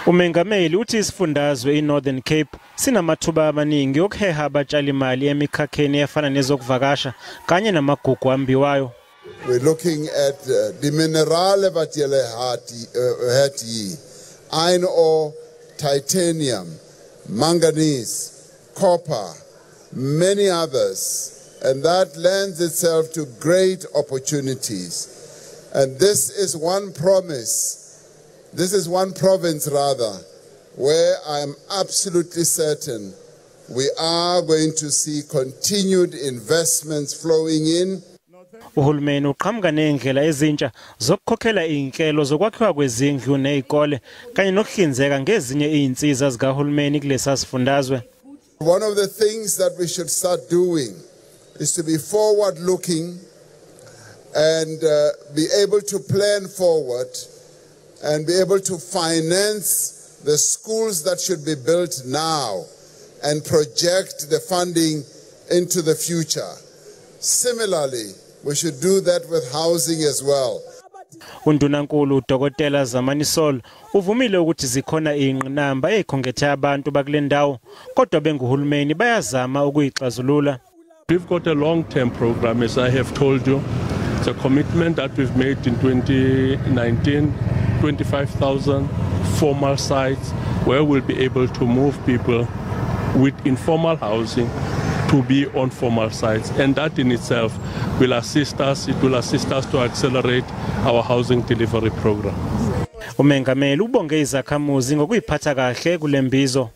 Umengameli uthi isifundazwe eNorthern Cape sinamathuba amaningi okuheha abatshali imali emikhakheni efana nezokuvakasha kanye namagugu ambiwayo. We're looking at the minerale batjele hati, iron ore, titanium, manganese, copper, many others, and that lends itself to great opportunities. And this is one promise. This is one province rather, where I'm absolutely certain we are going to see continued investments flowing in. Uhulumeni uqhamuka nendlela ezintsha zokukhokhela inhlelo zokwakhiwa kwezindlu nezikole kanye nokuhlinzeka ngezinye izinsiza zikahulumeni kulesa sifundazwe. One of the things that we should start doing is to be forward looking and be able to plan forward and be able to finance the schools that should be built now and project the funding into the future. Similarly, we should do that with housing as well. Undunankulu uDokotela Zamanisol uvumile ukuthi zikhona ingqinamba ezikhongethe abantu bakule ndawo kodwa benguhulumeni bayazama ukuyixazulula. We've got a long-term program, as I have told you. It's a commitment that we've made in 2019, 25,000 formal sites where we'll be able to move people with informal housing to be on formal sites, and that in itself will assist us. It will assist us to accelerate our housing delivery program. Umengameli ubonge izakhamuzi ngokuyiphatha kahle kulembizo.